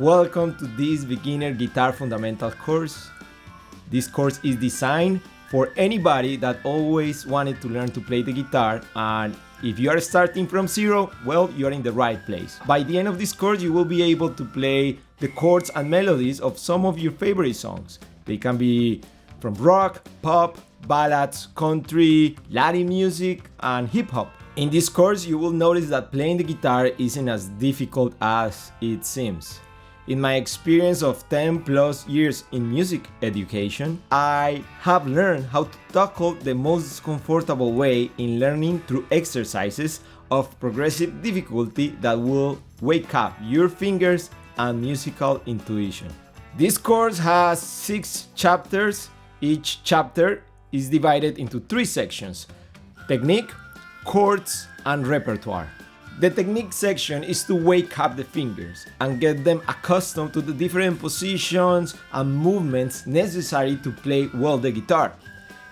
Welcome to this beginner guitar fundamental course. This course is designed for anybody that always wanted to learn to play the guitar, and if you are starting from zero, well, you are in the right place. By the end of this course, you will be able to play the chords and melodies of some of your favorite songs. They can be from rock, pop, ballads, country, Latin music, and hip hop. In this course, you will notice that playing the guitar isn't as difficult as it seems. In my experience of 10 plus years in music education, I have learned how to tackle the most comfortable way in learning through exercises of progressive difficulty that will wake up your fingers and musical intuition. This course has 6 chapters. Each chapter is divided into 3 sections: technique, chords, and repertoire. The technique section is to wake up the fingers and get them accustomed to the different positions and movements necessary to play well the guitar.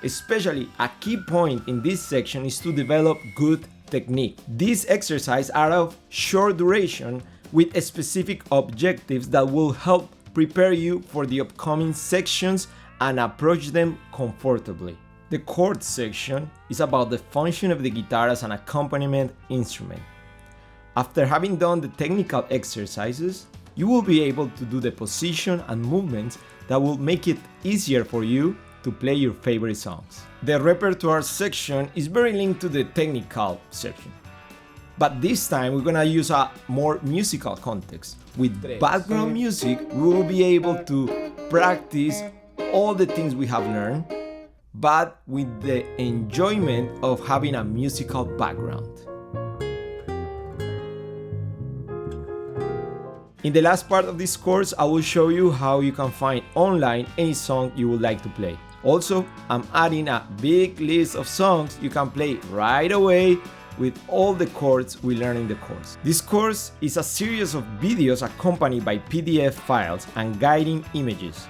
Especially a key point in this section is to develop good technique. These exercises are of short duration with specific objectives that will help prepare you for the upcoming sections and approach them comfortably. The chord section is about the function of the guitar as an accompaniment instrument. After having done the technical exercises, you will be able to do the position and movements that will make it easier for you to play your favorite songs. The repertoire section is very linked to the technical section, but this time we're gonna use a more musical context. With background music, we will be able to practice all the things we have learned, but with the enjoyment of having a musical background. In the last part of this course, I will show you how you can find online any song you would like to play. Also, I'm adding a big list of songs you can play right away with all the chords we learn in the course. This course is a series of videos accompanied by PDF files and guiding images.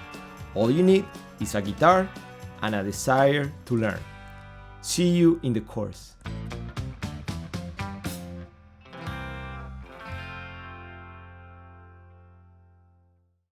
All you need is a guitar and a desire to learn. See you in the course.